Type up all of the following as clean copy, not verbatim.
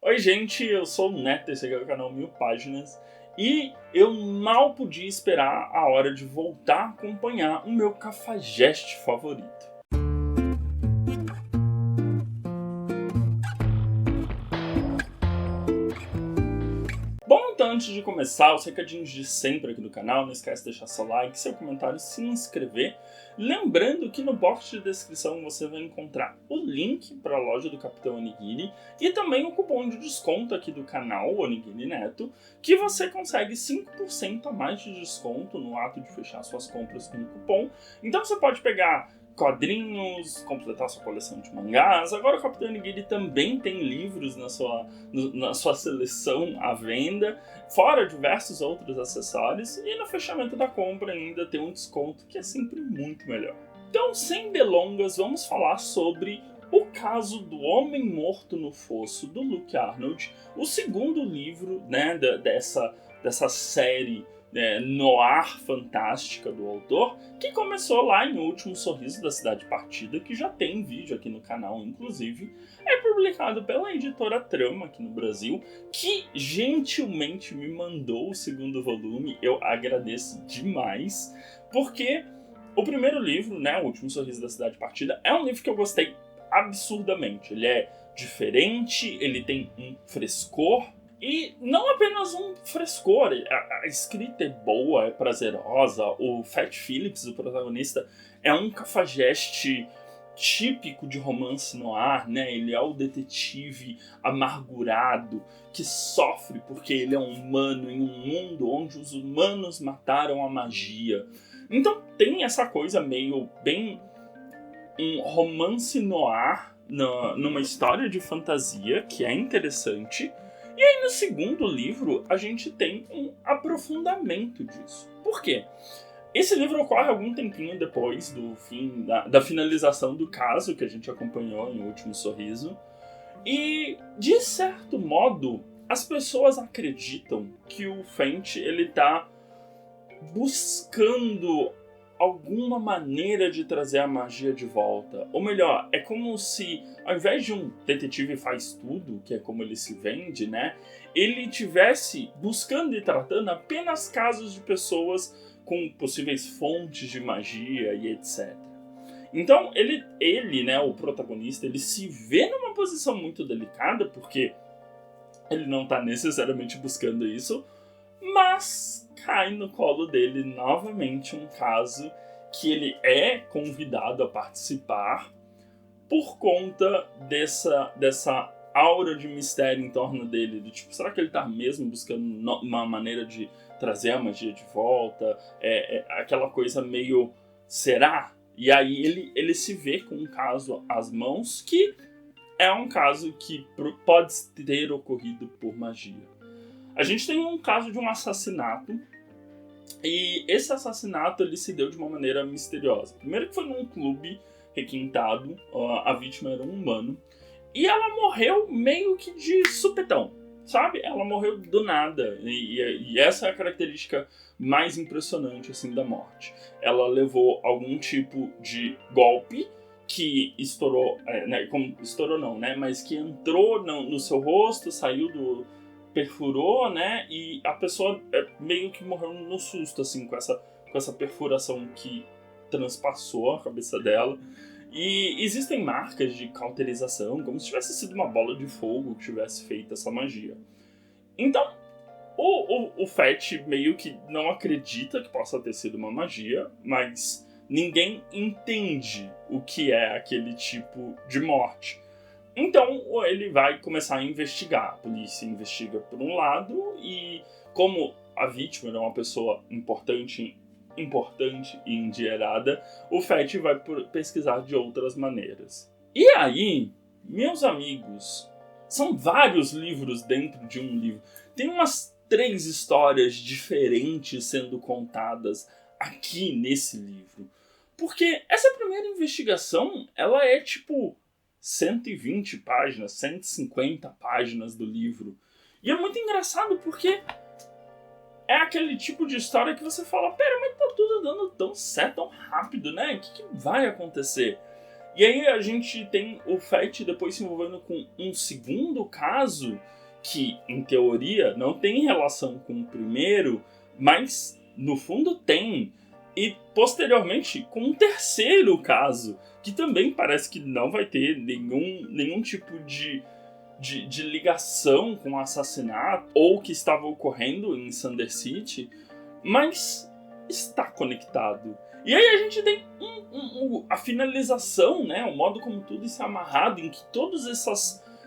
Oi gente, eu sou o Neto, esse aqui é o canal 1000 Páginas e eu mal podia esperar a hora de voltar a acompanhar o meu cafajeste favorito. Bom, então antes de começar, os recadinhos de sempre aqui do canal, não esquece de deixar seu like, seu comentário, se inscrever. Lembrando que no box de descrição você vai encontrar o link para a loja do Capitão Onigiri e também o cupom de desconto aqui do canal Onigiri Neto, que você consegue 5% a mais de desconto no ato de fechar suas compras com o cupom. Então você pode pegar quadrinhos, completar sua coleção de mangás. Agora o Capitão Onigiri também tem livros na sua seleção à venda, fora diversos outros acessórios, e no fechamento da compra ainda tem um desconto que é sempre muito melhor. Então, sem delongas, vamos falar sobre o caso do Homem Morto no Fosso, do Luke Arnold, o segundo livro, né, dessa série noir fantástica do autor, que começou lá em O Último Sorriso da Cidade Partida, que já tem vídeo aqui no canal, inclusive. É publicado pela editora Trama aqui no Brasil, que gentilmente me mandou o segundo volume. Eu agradeço demais, porque o primeiro livro, né, O Último Sorriso da Cidade Partida, é um livro que eu gostei absurdamente. Ele é diferente, ele tem um frescor, e não apenas um frescor, a escrita é boa, é prazerosa. O Fat Phillips, o protagonista, é um cafajeste típico de romance noir, né? Ele é o detetive amargurado que sofre porque ele é um humano em um mundo onde os humanos mataram a magia. Então tem essa coisa meio bem um romance noir numa história de fantasia que é interessante. E aí no segundo livro a gente tem um aprofundamento disso. Por quê? Esse livro ocorre algum tempinho depois do fim da finalização do caso que a gente acompanhou em O Último Sorriso. E, de certo modo, as pessoas acreditam que o Fenty ele tá buscando alguma maneira de trazer a magia de volta. Ou melhor, é como se, ao invés de um detetive faz tudo, que é como ele se vende, né? Ele tivesse buscando e tratando apenas casos de pessoas com possíveis fontes de magia e etc. Então, ele, né, o protagonista, ele se vê numa posição muito delicada, porque ele não tá necessariamente buscando isso, mas cai no colo dele novamente um caso que ele é convidado a participar por conta dessa aura de mistério em torno dele. Do tipo, será que ele tá mesmo buscando uma maneira de trazer a magia de volta? Aquela coisa meio, será? E aí ele se vê com um caso às mãos que é um caso que pode ter ocorrido por magia. A gente tem um caso de um assassinato, e esse assassinato ele se deu de uma maneira misteriosa. Primeiro que foi num clube requintado, a vítima era um humano, e ela morreu meio que de supetão, sabe? Ela morreu do nada, e essa é a característica mais impressionante assim, da morte. Ela levou algum tipo de golpe que estourou, estourou não, né? Mas que entrou no seu rosto, perfurou, né? E a pessoa meio que morreu no susto, assim, com essa perfuração que transpassou a cabeça dela. E existem marcas de cauterização, como se tivesse sido uma bola de fogo que tivesse feito essa magia. Então, o Fett meio que não acredita que possa ter sido uma magia, mas ninguém entende o que é aquele tipo de morte. Então ele vai começar a investigar. A polícia investiga por um lado, e como a vítima era uma pessoa importante e endinheirada, o Fett vai pesquisar de outras maneiras. E aí, meus amigos, são vários livros dentro de um livro. Tem umas 3 histórias diferentes sendo contadas aqui nesse livro. Porque essa primeira investigação, ela é tipo 120 páginas, 150 páginas do livro. E é muito engraçado porque é aquele tipo de história que você fala, pera, mas tá tudo dando tão certo, tão rápido, né? O que vai acontecer? E aí a gente tem o Fett depois se envolvendo com um segundo caso que, em teoria, não tem relação com o primeiro, mas no fundo tem. E posteriormente com um terceiro caso, que também parece que não vai ter nenhum tipo de ligação com o assassinato ou que estava ocorrendo em Thunder City, mas está conectado. E aí a gente tem a finalização, né? O modo como tudo está amarrado, em que todos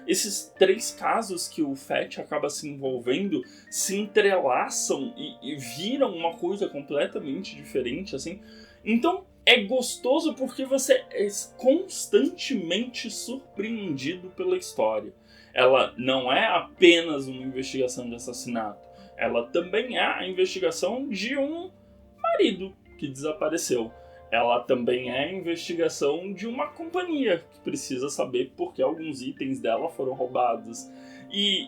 esses 3 casos que o Fett acaba se envolvendo se entrelaçam e viram uma coisa completamente diferente, assim. Então é gostoso porque você é constantemente surpreendido pela história. Ela não é apenas uma investigação de assassinato, ela também é a investigação de um marido que desapareceu. Ela também é a investigação de uma companhia que precisa saber por que alguns itens dela foram roubados. E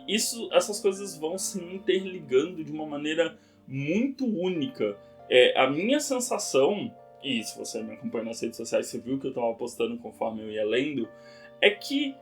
essas coisas vão se interligando de uma maneira muito única. A minha sensação, e se você me acompanha nas redes sociais, você viu que eu estava postando conforme eu ia lendo, é que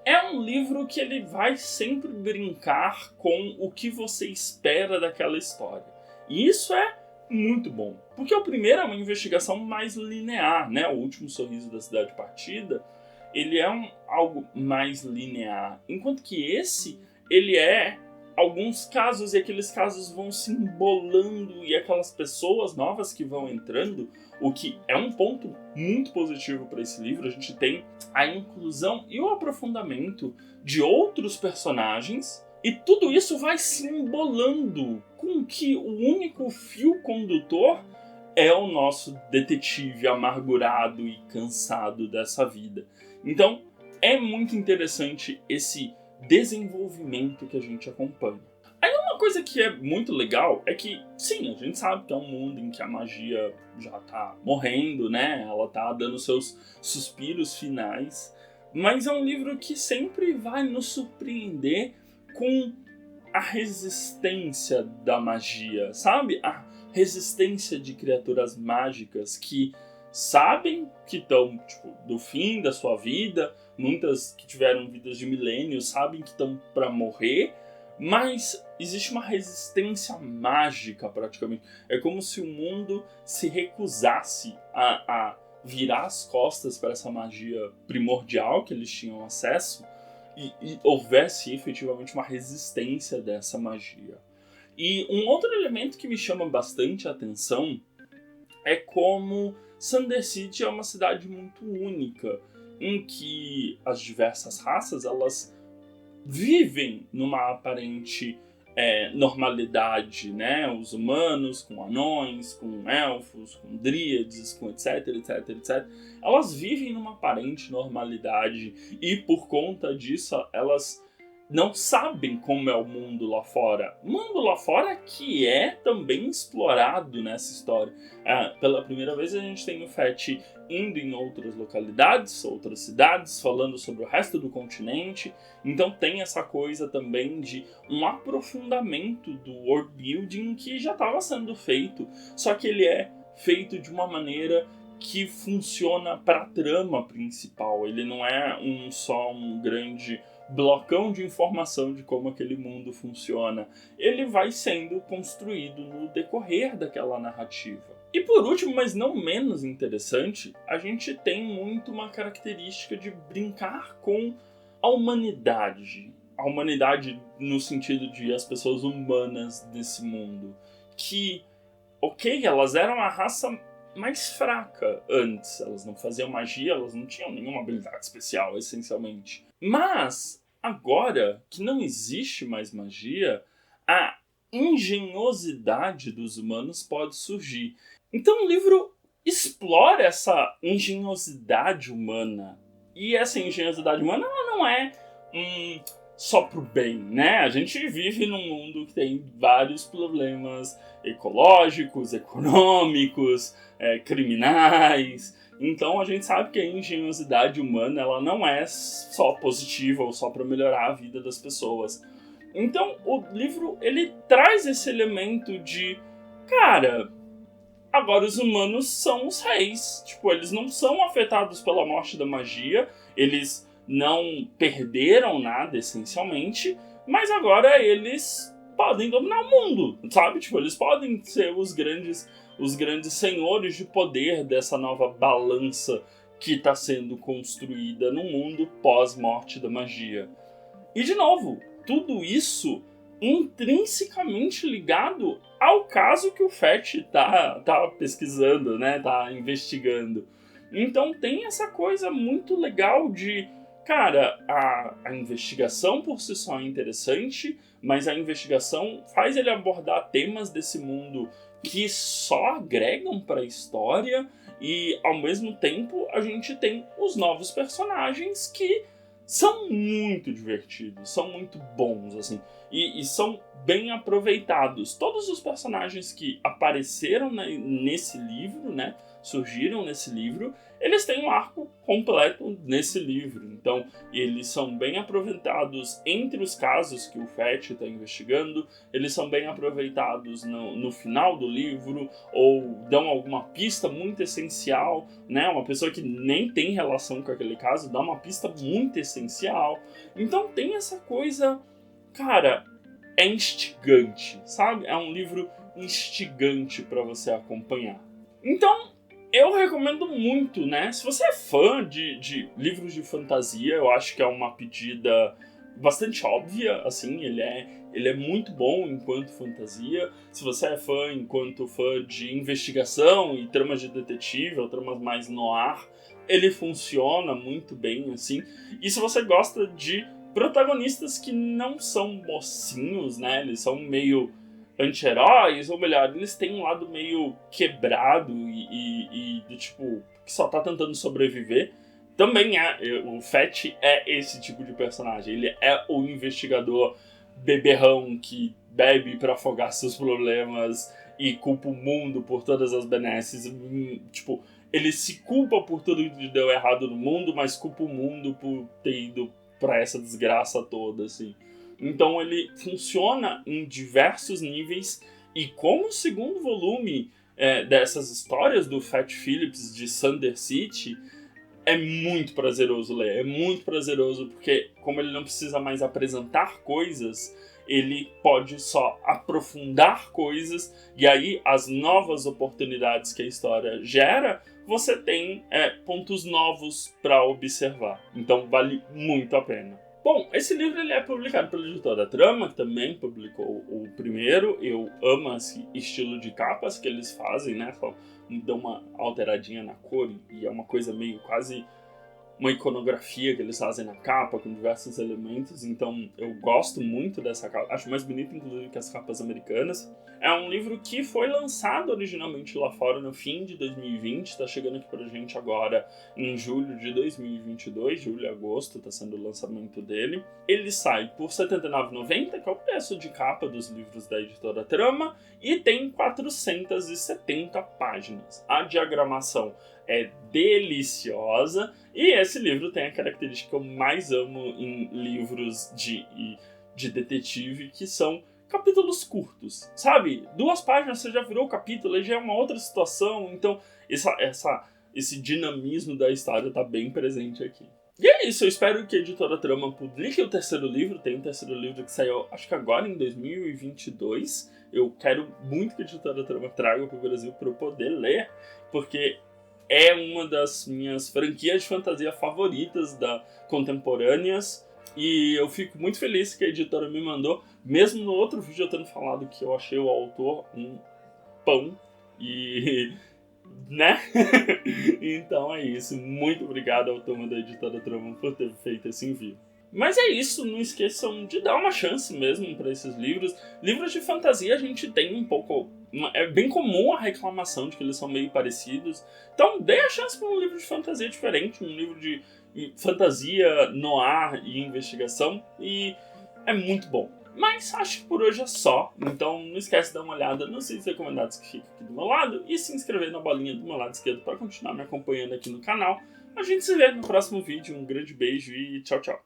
é um livro que ele vai sempre brincar com o que você espera daquela história. E isso é muito bom. Porque o primeiro é uma investigação mais linear, né? O Último Sorriso da Cidade Partida, ele é algo mais linear. Enquanto que esse, ele é alguns casos, e aqueles casos vão se embolando, e aquelas pessoas novas que vão entrando, o que é um ponto muito positivo para esse livro. A gente tem a inclusão e o aprofundamento de outros personagens, e tudo isso vai se embolando com que o único fio condutor é o nosso detetive amargurado e cansado dessa vida. Então, é muito interessante esse desenvolvimento que a gente acompanha. Aí uma coisa que é muito legal é que, sim, a gente sabe que é um mundo em que a magia já tá morrendo, né? Ela tá dando seus suspiros finais, mas é um livro que sempre vai nos surpreender com a resistência da magia, sabe? A resistência de criaturas mágicas que sabem que estão, do fim da sua vida, muitas que tiveram vidas de milênios sabem que estão para morrer, mas existe uma resistência mágica praticamente. É como se o mundo se recusasse a virar as costas para essa magia primordial que eles tinham acesso, e houvesse efetivamente uma resistência dessa magia. E um outro elemento que me chama bastante a atenção é como Thunder City é uma cidade muito única, em que as diversas raças elas vivem numa aparente normalidade, né? Os humanos com anões, com elfos, com dríades, com etc, etc, etc. Elas vivem numa aparente normalidade e por conta disso elas não sabem como é o mundo lá fora. O mundo lá fora que é também explorado nessa história. Pela primeira vez a gente tem o Fett indo em outras localidades, outras cidades, falando sobre o resto do continente. Então tem essa coisa também de um aprofundamento do world building que já estava sendo feito, só que ele é feito de uma maneira que funciona para a trama principal. Ele não é só um grande blocão de informação de como aquele mundo funciona. Ele vai sendo construído no decorrer daquela narrativa. E por último, mas não menos interessante, a gente tem muito uma característica de brincar com a humanidade. A humanidade no sentido de as pessoas humanas desse mundo. Que, ok, elas eram a raça mais fraca antes. Elas não faziam magia, elas não tinham nenhuma habilidade especial, essencialmente. Mas, agora que não existe mais magia, a engenhosidade dos humanos pode surgir. Então o livro explora essa engenhosidade humana. E essa engenhosidade humana ela não é só pro bem, né? A gente vive num mundo que tem vários problemas ecológicos, econômicos, criminais. Então a gente sabe que a engenhosidade humana ela não é só positiva ou só para melhorar a vida das pessoas. Então o livro ele traz esse elemento de, cara, agora os humanos são os reis. Tipo, eles não são afetados pela morte da magia, eles não perderam nada, essencialmente, mas agora eles podem dominar o mundo, sabe? Tipo, eles podem ser os grandes senhores de poder dessa nova balança que está sendo construída no mundo pós-morte da magia. E, de novo, tudo isso intrinsecamente ligado ao caso que o Fett tá pesquisando, né? Tá investigando. Então tem essa coisa muito legal de... Cara, a investigação por si só é interessante, mas a investigação faz ele abordar temas desse mundo que só agregam para a história, e ao mesmo tempo a gente tem os novos personagens que são muito divertidos, são muito bons, assim, e são bem aproveitados. Todos os personagens que apareceram nesse livro, né, surgiram nesse livro, eles têm um arco completo nesse livro. Então, eles são bem aproveitados entre os casos que o Fett está investigando, eles são bem aproveitados no final do livro, ou dão alguma pista muito essencial, né? Uma pessoa que nem tem relação com aquele caso dá uma pista muito essencial. Então tem essa coisa, cara, é instigante, sabe? É um livro instigante para você acompanhar. Então, eu recomendo muito, né? Se você é fã de livros de fantasia, eu acho que é uma pedida bastante óbvia, assim, ele é muito bom enquanto fantasia. Se você é enquanto fã de investigação e tramas de detetive, ou tramas mais noir, ele funciona muito bem, assim. E se você gosta de protagonistas que não são mocinhos, né? Eles são meio anti-heróis, ou melhor, eles têm um lado meio quebrado e de tipo, que só tá tentando sobreviver. Também o Fett é esse tipo de personagem. Ele é o investigador beberrão que bebe pra afogar seus problemas e culpa o mundo por todas as benesses. Tipo, ele se culpa por tudo que deu errado no mundo, mas culpa o mundo por ter ido pra essa desgraça toda, assim. Então ele funciona em diversos níveis, e como o segundo volume dessas histórias do Fett Phillips de Thunder City, é muito prazeroso ler. É muito prazeroso porque, como ele não precisa mais apresentar coisas, ele pode só aprofundar coisas, e aí as novas oportunidades que a história gera, você tem pontos novos para observar. Então vale muito a pena. Bom, esse livro ele é publicado pela editora Trama, que também publicou o primeiro. Eu amo esse estilo de capas que eles fazem, né? Só dão uma alteradinha na cor e é uma coisa meio quase uma iconografia que eles fazem na capa, com diversos elementos. Então eu gosto muito dessa capa, acho mais bonita inclusive que as capas americanas. É um livro que foi lançado originalmente lá fora no fim de 2020, está chegando aqui pra gente agora em julho de 2022, julho e agosto está sendo o lançamento dele. Ele sai por R$ 79,90, que é o preço de capa dos livros da editora Trama, e tem 470 páginas. A diagramação é deliciosa, e esse livro tem a característica que eu mais amo em livros de detetive, que são capítulos curtos, sabe? 2 páginas você já virou o capítulo, e já é uma outra situação, então esse dinamismo da história tá bem presente aqui. E é isso, eu espero que a editora Trama publique o terceiro livro. Tem um terceiro livro que saiu, acho que agora em 2022. Eu quero muito que a editora Trama traga para o Brasil para eu poder ler, porque é uma das minhas franquias de fantasia favoritas contemporâneas. E eu fico muito feliz que a editora me mandou, mesmo no outro vídeo eu tendo falado que eu achei o autor um pão. E... né? Então é isso. Muito obrigado ao turma da editora Trama por ter feito esse envio. Mas é isso, não esqueçam de dar uma chance mesmo para esses livros. Livros de fantasia a gente tem um pouco... É bem comum a reclamação de que eles são meio parecidos. Então dê a chance para um livro de fantasia diferente, um livro de fantasia, noir e investigação. E é muito bom. Mas acho que por hoje é só. Então não esquece de dar uma olhada nos vídeos recomendados que ficam aqui do meu lado e se inscrever na bolinha do meu lado esquerdo para continuar me acompanhando aqui no canal. A gente se vê no próximo vídeo. Um grande beijo e tchau, tchau.